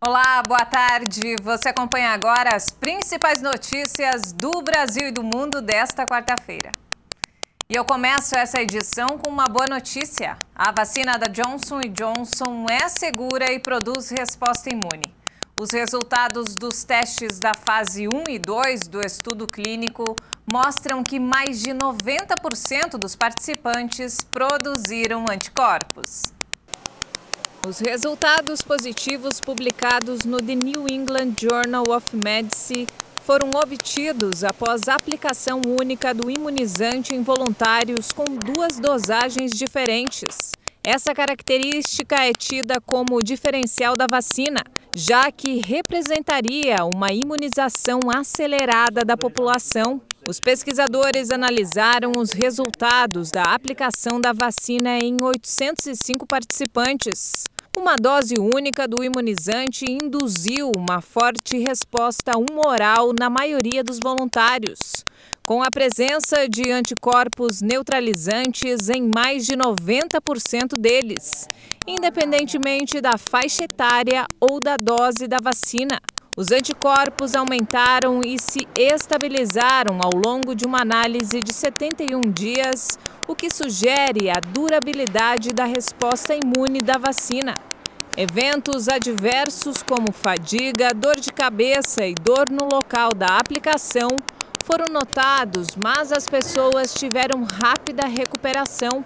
Olá, boa tarde. Você acompanha agora as principais notícias do Brasil e do mundo desta quarta-feira. E eu começo essa edição com uma boa notícia. A vacina da Johnson & Johnson é segura e produz resposta imune. Os resultados dos testes da fase 1 e 2 do estudo clínico mostram que mais de 90% dos participantes produziram anticorpos. Os resultados positivos publicados no The New England Journal of Medicine foram obtidos após a aplicação única do imunizante em voluntários com 2 dosagens diferentes. Essa característica é tida como diferencial da vacina, já que representaria uma imunização acelerada da população. Os pesquisadores analisaram os resultados da aplicação da vacina em 805 participantes. Uma dose única do imunizante induziu uma forte resposta humoral na maioria dos voluntários, com a presença de anticorpos neutralizantes em mais de 90% deles, independentemente da faixa etária ou da dose da vacina. Os anticorpos aumentaram e se estabilizaram ao longo de uma análise de 71 dias, o que sugere a durabilidade da resposta imune da vacina. Eventos adversos como fadiga, dor de cabeça e dor no local da aplicação foram notados, mas as pessoas tiveram rápida recuperação.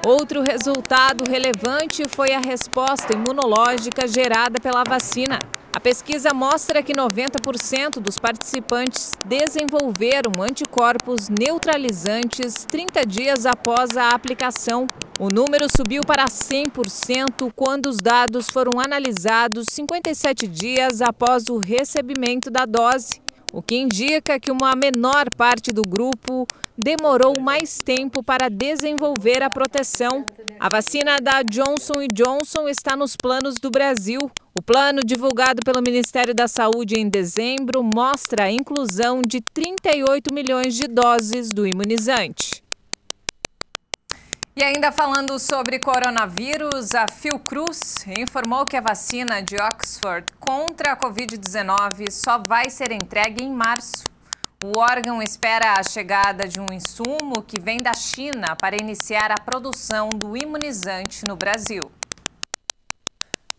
Outro resultado relevante foi a resposta imunológica gerada pela vacina. A pesquisa mostra que 90% dos participantes desenvolveram anticorpos neutralizantes 30 dias após a aplicação. O número subiu para 100% quando os dados foram analisados 57 dias após o recebimento da dose, o que indica que uma menor parte do grupo demorou mais tempo para desenvolver a proteção. A vacina da Johnson & Johnson está nos planos do Brasil. O plano divulgado pelo Ministério da Saúde em dezembro mostra a inclusão de 38 milhões de doses do imunizante. E ainda falando sobre coronavírus, a Fiocruz informou que a vacina de Oxford contra a Covid-19 só vai ser entregue em março. O órgão espera a chegada de um insumo que vem da China para iniciar a produção do imunizante no Brasil.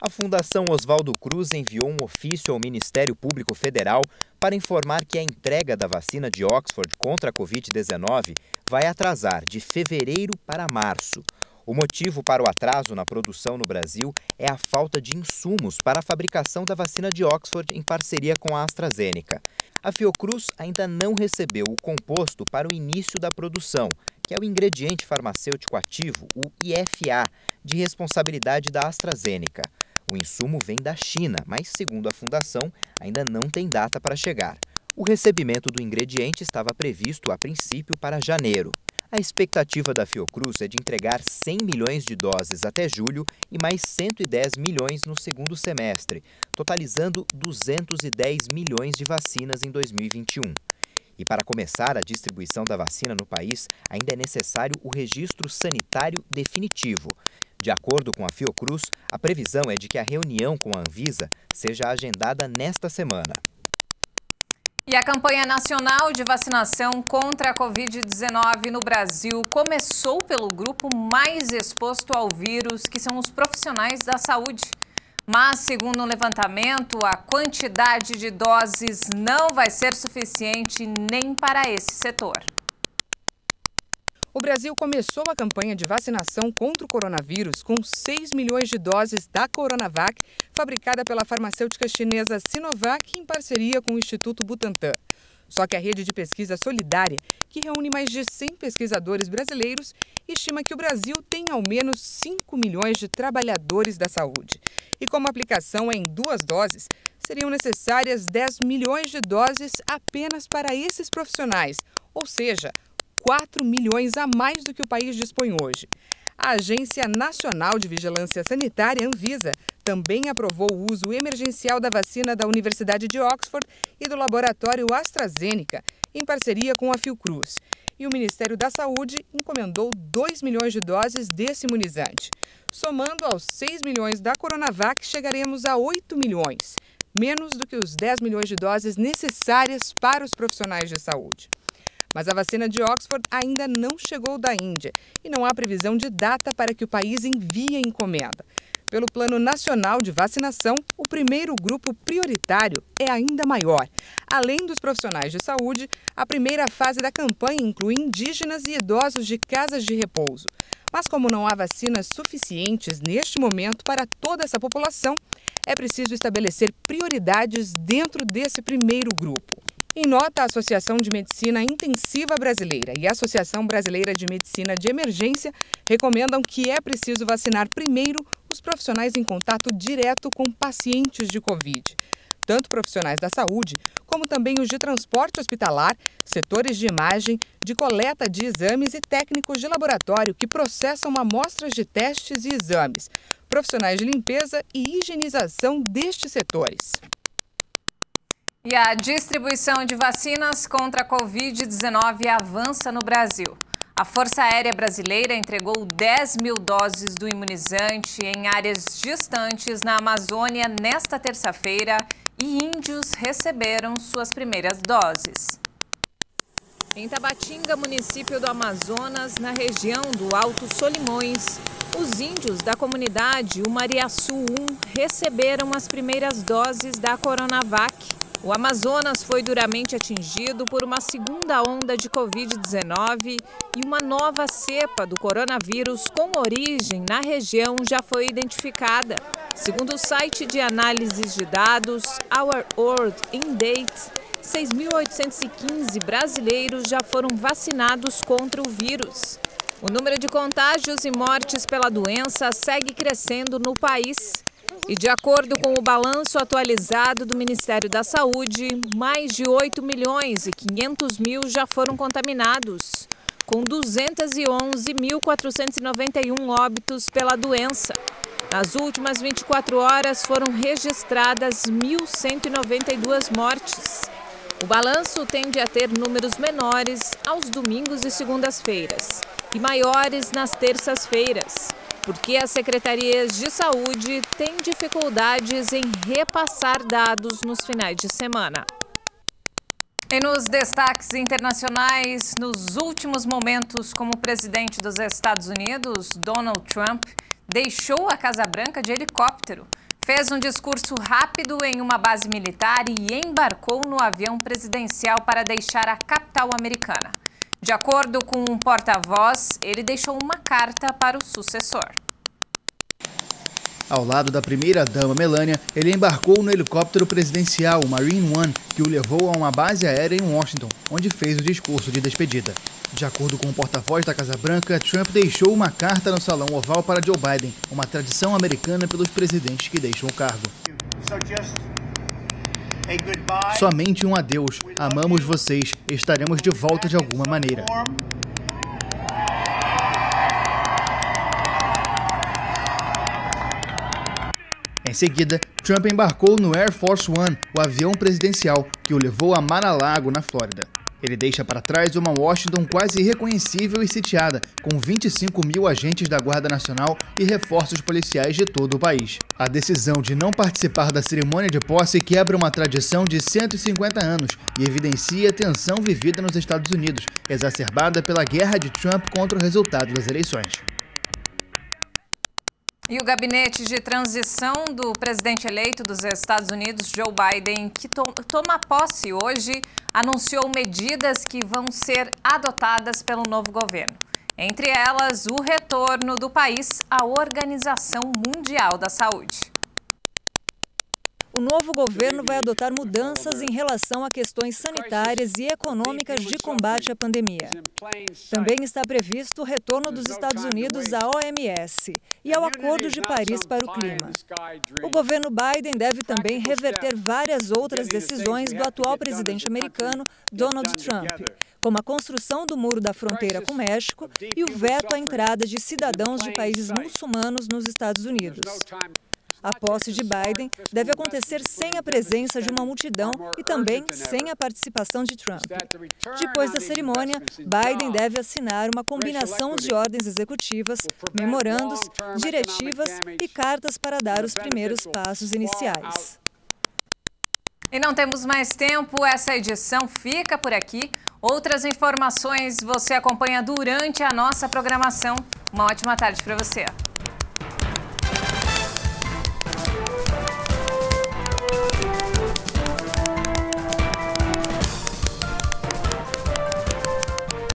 A Fundação Oswaldo Cruz enviou um ofício ao Ministério Público Federal para informar que a entrega da vacina de Oxford contra a Covid-19 vai atrasar de fevereiro para março. O motivo para o atraso na produção no Brasil é a falta de insumos para a fabricação da vacina de Oxford em parceria com a AstraZeneca. A Fiocruz ainda não recebeu o composto para o início da produção, que é o ingrediente farmacêutico ativo, o IFA, de responsabilidade da AstraZeneca. O insumo vem da China, mas, segundo a Fundação, ainda não tem data para chegar. O recebimento do ingrediente estava previsto, a princípio, para janeiro. A expectativa da Fiocruz é de entregar 100 milhões de doses até julho e mais 110 milhões no segundo semestre, totalizando 210 milhões de vacinas em 2021. E para começar a distribuição da vacina no país, ainda é necessário o registro sanitário definitivo. De acordo com a Fiocruz, a previsão é de que a reunião com a Anvisa seja agendada nesta semana. E a campanha nacional de vacinação contra a Covid-19 no Brasil começou pelo grupo mais exposto ao vírus, que são os profissionais da saúde. Mas, segundo um levantamento, a quantidade de doses não vai ser suficiente nem para esse setor. O Brasil começou a campanha de vacinação contra o coronavírus com 6 milhões de doses da Coronavac, fabricada pela farmacêutica chinesa Sinovac em parceria com o Instituto Butantan. Só que a rede de pesquisa solidária, que reúne mais de 100 pesquisadores brasileiros, estima que o Brasil tem ao menos 5 milhões de trabalhadores da saúde. E como a aplicação é em 2 doses, seriam necessárias 10 milhões de doses apenas para esses profissionais, ou seja, 4 milhões a mais do que o país dispõe hoje. A Agência Nacional de Vigilância Sanitária, Anvisa, também aprovou o uso emergencial da vacina da Universidade de Oxford e do laboratório AstraZeneca, em parceria com a Fiocruz. E o Ministério da Saúde encomendou 2 milhões de doses desse imunizante. Somando aos 6 milhões da Coronavac, chegaremos a 8 milhões, menos do que os 10 milhões de doses necessárias para os profissionais de saúde. Mas a vacina de Oxford ainda não chegou da Índia e não há previsão de data para que o país envie a encomenda. Pelo Plano Nacional de Vacinação, o primeiro grupo prioritário é ainda maior. Além dos profissionais de saúde, a primeira fase da campanha inclui indígenas e idosos de casas de repouso. Mas como não há vacinas suficientes neste momento para toda essa população, é preciso estabelecer prioridades dentro desse primeiro grupo. Em nota, a Associação de Medicina Intensiva Brasileira e a Associação Brasileira de Medicina de Emergência recomendam que é preciso vacinar primeiro os profissionais em contato direto com pacientes de Covid. Tanto profissionais da saúde, como também os de transporte hospitalar, setores de imagem, de coleta de exames e técnicos de laboratório que processam amostras de testes e exames, profissionais de limpeza e higienização destes setores. E a distribuição de vacinas contra a Covid-19 avança no Brasil. A Força Aérea Brasileira entregou 10 mil doses do imunizante em áreas distantes na Amazônia nesta terça-feira e índios receberam suas primeiras doses. Em Tabatinga, município do Amazonas, na região do Alto Solimões, os índios da comunidade Umariaçu 1 receberam as primeiras doses da Coronavac. O Amazonas foi duramente atingido por uma segunda onda de Covid-19 e uma nova cepa do coronavírus com origem na região já foi identificada. Segundo o site de análises de dados Our World in Date, 6.815 brasileiros já foram vacinados contra o vírus. O número de contágios e mortes pela doença segue crescendo no país. E de acordo com o balanço atualizado do Ministério da Saúde, mais de 8 milhões e 500 mil já foram contaminados, com 211.491 óbitos pela doença. Nas últimas 24 horas foram registradas 1.192 mortes. O balanço tende a ter números menores aos domingos e segundas-feiras e maiores nas terças-feiras, porque as secretarias de saúde têm dificuldades em repassar dados nos finais de semana. E nos destaques internacionais, nos últimos momentos como presidente dos Estados Unidos, Donald Trump deixou a Casa Branca de helicóptero, fez um discurso rápido em uma base militar e embarcou no avião presidencial para deixar a capital americana. De acordo com um porta-voz, ele deixou uma carta para o sucessor. Ao lado da primeira-dama Melania, ele embarcou no helicóptero presidencial, o Marine One, que o levou a uma base aérea em Washington, onde fez o discurso de despedida. De acordo com o porta-voz da Casa Branca, Trump deixou uma carta no Salão Oval para Joe Biden, uma tradição americana pelos presidentes que deixam o cargo. Somente um adeus. Amamos vocês. Estaremos de volta de alguma maneira. Em seguida, Trump embarcou no Air Force One, o avião presidencial, que o levou a Mar-a-Lago, na Flórida. Ele deixa para trás uma Washington quase irreconhecível e sitiada, com 25 mil agentes da Guarda Nacional e reforços policiais de todo o país. A decisão de não participar da cerimônia de posse quebra uma tradição de 150 anos e evidencia a tensão vivida nos Estados Unidos, exacerbada pela guerra de Trump contra o resultado das eleições. E o gabinete de transição do presidente eleito dos Estados Unidos, Joe Biden, que toma posse hoje, anunciou medidas que vão ser adotadas pelo novo governo. Entre elas, o retorno do país à Organização Mundial da Saúde. O novo governo vai adotar mudanças em relação a questões sanitárias e econômicas de combate à pandemia. Também está previsto o retorno dos Estados Unidos à OMS e ao Acordo de Paris para o Clima. O governo Biden deve também reverter várias outras decisões do atual presidente americano, Donald Trump, como a construção do muro da fronteira com o México e o veto à entrada de cidadãos de países muçulmanos nos Estados Unidos. A posse de Biden deve acontecer sem a presença de uma multidão e também sem a participação de Trump. Depois da cerimônia, Biden deve assinar uma combinação de ordens executivas, memorandos, diretivas e cartas para dar os primeiros passos iniciais. E não temos mais tempo, essa edição fica por aqui. Outras informações você acompanha durante a nossa programação. Uma ótima tarde para você.